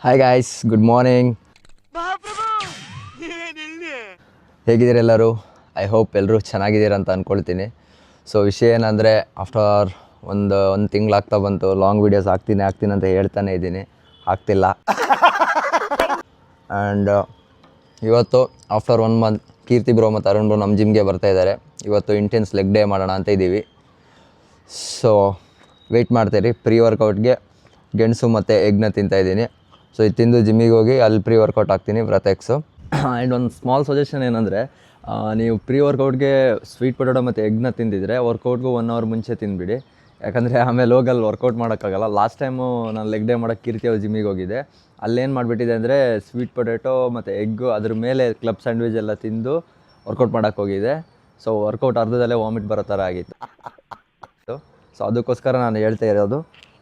Hi guys, good morning. ಹೇಗಿದ್ದೀರಿ ಎಲ್ಲರೂ? I hope ಎಲ್ಲರೂ ಚೆನ್ನಾಗಿದ್ದೀರ ಅಂತ ಅಂದ್ಕೊಳ್ತೀನಿ. ಸೊ ವಿಷಯ ಏನಂದರೆ, ಆಫ್ಟರ್ ಒಂದು ತಿಂಗಳಾಗ್ತಾ ಬಂತು, ಲಾಂಗ್ ವೀಡಿಯೋಸ್ ಹಾಕ್ತೀನಿ ಅಂತ ಹೇಳ್ತಾನೆ ಇದ್ದೀನಿ, ಆಗ್ತಿಲ್ಲ. ಆ್ಯಂಡ್ ಇವತ್ತು ಆಫ್ಟರ್ 1 ಮಂತ್ ಕೀರ್ತಿ ಬ್ರೋ ಮತ್ತು ಅರುಣ್ ಬ್ರೋ ನಮ್ಮ ಜಿಮ್ಗೆ ಬರ್ತಾಯಿದ್ದಾರೆ. ಇವತ್ತು ಇಂಟೆನ್ಸ್ ಲೆಗ್ ಡೇ ಮಾಡೋಣ ಅಂತ ಇದ್ದೀವಿ. ಸೊ ವೆಯ್ಟ್ ಮಾಡ್ತೀರಿ. ಪ್ರೀ ವರ್ಕೌಟ್ಗೆ ಗೆಣಸು ಮತ್ತು ಎಗ್ನ ತಿಂತಾಯಿದ್ದೀನಿ. ಸೊ ಇದು ತಿಂದು ಜಿಮ್ಮಿಗೆ ಹೋಗಿ ಅಲ್ಲಿ ಪ್ರೀ ವರ್ಕೌಟ್ ಹಾಕ್ತೀನಿ, ಬ್ರತೆಕ್ಸು. ಆ್ಯಂಡ್ ಒಂದು ಸ್ಮಾಲ್ ಸಜೆಷನ್ ಏನಂದರೆ, ನೀವು ಪ್ರೀ ವರ್ಕೌಟ್ಗೆ ಸ್ವೀಟ್ ಪೊಟೊಟೊ ಮತ್ತು ಎಗ್ನ ತಿಂದಿದ್ರೆ ವರ್ಕೌಟ್ಗೂ 1 hour ಮುಂಚೆ ತಿಂದುಬಿಡಿ. ಯಾಕಂದರೆ ಆಮೇಲೆ ಹೋಗಲ್ಲಿ ವರ್ಕೌಟ್ ಮಾಡೋಕ್ಕಾಗಲ್ಲ. ಲಾಸ್ಟ್ ಟೈಮು ನಾನು ಲೆಗ್ ಡೇ ಮಾಡೋಕ್ಕೆ ಕೀರ್ತಿ ಅವ್ರ ಜಿಮ್ಮಿಗೆ ಹೋಗಿದ್ದೆ. ಅಲ್ಲೇನು ಮಾಡಿಬಿಟ್ಟಿದೆ ಅಂದರೆ, ಸ್ವೀಟ್ ಪೊಟೆಟೊ ಮತ್ತು ಎಗ್ಗು ಅದ್ರ ಮೇಲೆ ಕ್ಲಬ್ ಸ್ಯಾಂಡ್ವಿಚ್ ಎಲ್ಲ ತಿಂದು ವರ್ಕೌಟ್ ಮಾಡೋಕ್ಕೆ ಹೋಗಿದೆ. ಸೊ ವರ್ಕೌಟ್ ಅರ್ಧದಲ್ಲೇ ವಾಮಿಟ್ ಬರೋ ಥರ ಆಗಿತ್ತು. ಸೊ ಅದಕ್ಕೋಸ್ಕರ ನಾನು ಹೇಳ್ತಾ ಇರೋದು,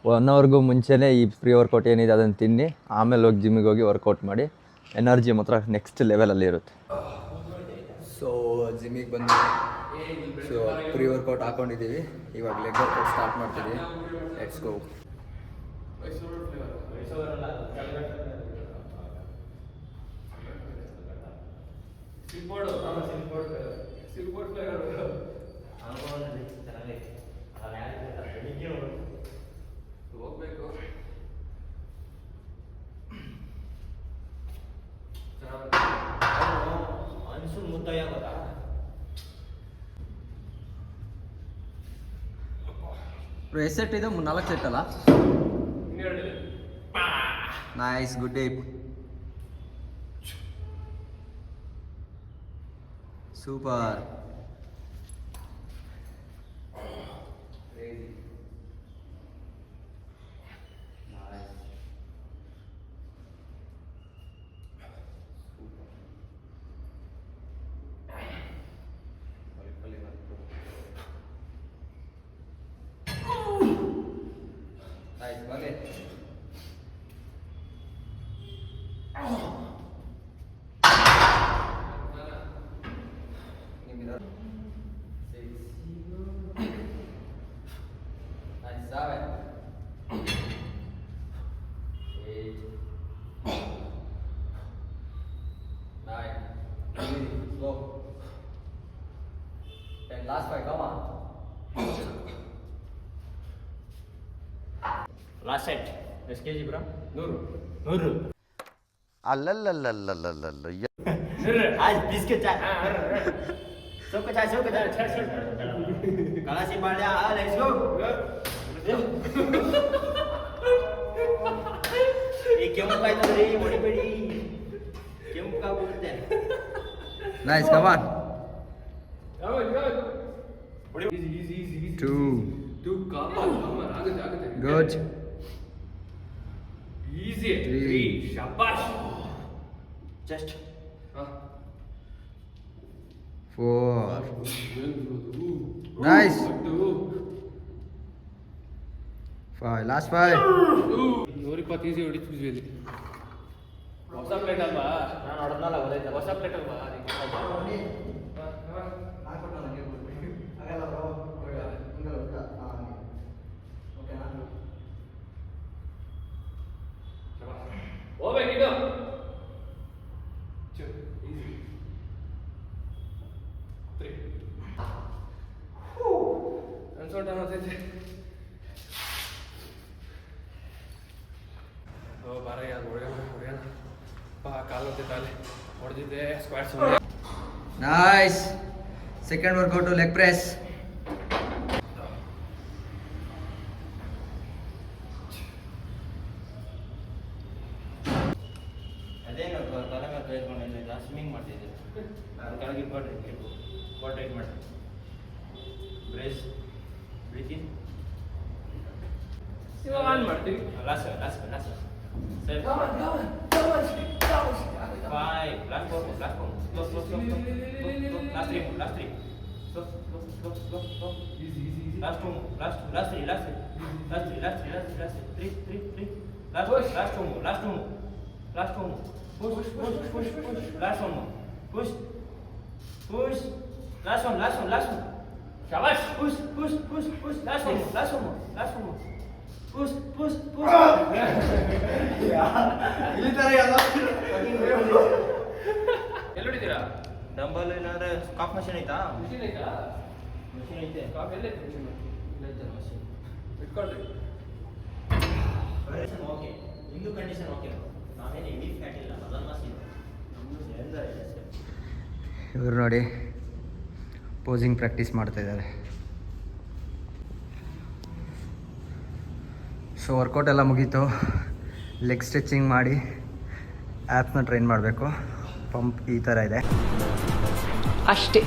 1 hourಗೂ ಮುಂಚೆನೇ ಈ ಪ್ರೀ ವರ್ಕೌಟ್ ಏನಿದೆ ಅದನ್ನು ತಿನ್ನಿ, ಆಮೇಲೆ ಹೋಗಿ ಜಿಮ್ಮಿಗೆ ಹೋಗಿ ವರ್ಕೌಟ್ ಮಾಡಿ. ಎನರ್ಜಿ ಮಾತ್ರ ನೆಕ್ಸ್ಟ್ ಲೆವೆಲಲ್ಲಿ ಇರುತ್ತೆ. ಸೊ ಜಿಮ್ಮಿಗೆ ಬಂದು ಸೊ ಪ್ರೀ ವರ್ಕೌಟ್ ಹಾಕ್ಕೊಂಡಿದ್ದೀವಿ. ಇವಾಗ ಲೆಗ್ ವರ್ಕೌಟ್ ಸ್ಟಾರ್ಟ್ ಮಾಡ್ತಿದ್ದೀವಿ. Let's go. ಎಷ್ಟು ಸೆಟ್ ಇದೆ? 4 ಸೆಟ್ ಅಲ್ಲ? Nice, good day. Super. Last 5, come on. Last set. ಎಷ್ಟು kg bro? 100. ಅಲ್ಲಲ್ಲಲ್ಲಲ್ಲಲ್ಲಲ್ಲ. आज बिस्किट चाय. सबको चाय. गलासी बाड़िया, let's go. ये क्यों का इधर रे बड़ी क्यों का बोलते हैं? Nice, come on. Easy. 2. Come on. ಆಗುತ್ತೆ. Good. Easy. 3. Shabash. Just. 4. Nice. 5. Last 5. 120 easy ಹೊಡಿತೀವಿ. ಹೊಸ ಪ್ಲೇಟ್ ಅಲ್ವಾ? ನಾನು ಹೊಡೆದ್ನಲ್ಲ, ಹೊಸ ಪ್ಲೇಟ್ ಅಲ್ವಾ? ಹೋಗ್ಬೇಕಿದು. ಅನ್ಸೋಟ ಅನ್ನೋದೈತೆ. ಬಾರಯ್ಯ, ಅದು ಹೊಡೆಯೋಣ. ಕಾಲು ಹೊತ್ತಿದ್ದಾಲೆ ಹೊಡೆದಿದ್ದೆ. Squats. Nice. Second workout to leg press. ಅದೇನು ತಲೆ ಮೇಲೆ ಕೈಗೊಂಡಿಲ್ಲ, ಸ್ವಿಮ್ಮಿಂಗ್ ಮಾಡ್ತಿದ್ದೆ. ನಾನು ಕೆಳಗೆ ಇಂಪಾರ್ಟೆಂಟ್ ಮಾಡಿ ಬ್ರೇಸ್ ಬ್ರೀತಿಂಗ್ ಇವಾಗ ಆನ್ ಮಾಡ್ತೀವಿ. Last 7 5 last 3 Shabash, push, last one. Push push push ಇಲ್ಲಿ ತರ ಎಲ್ಲೋಡಿದ್ದೀರಾ? ಡಂಬಲ್ ಏನಾದ್ರೆ ಕಾಫ್ ಮಷೀನ್ ಐತಾ? ಮಿಷಿನ್ ಐತಾ? ಮಷೀನ್ ಐತೆ. ಕಾಫಿ ಎಲ್ಲೈತೆ ಮಿಷಿನ್? ಮಷೀನ್ ಇಟ್ಕೊಳ್ರಿ. ಓಕೆ, ನಿಮ್ದು ಕಂಡೀಷನ್ ಓಕೆ. ನಾವೇನು ಹೆವಿ ಫ್ಯಾಟ್ ಇಲ್ಲ, ಅದನ್ನ ಮಷೀನ್ ನಮ್ದು ಇವರು ನೋಡಿ ಪೋಸಿಂಗ್ ಪ್ರಾಕ್ಟೀಸ್ ಮಾಡ್ತಾ ಇದ್ದಾರೆ. ಸೊ ವರ್ಕೌಟ್ ಎಲ್ಲ ಮುಗೀತು. ಲೆಗ್ ಸ್ಟ್ರೆಚಿಂಗ್ ಮಾಡಿ ಆ್ಯಪ್ನ ಟ್ರೈನ್ ಮಾಡಬೇಕು. ಪಂಪ್ ಈ ಥರ ಇದೆ ಅಷ್ಟೇ.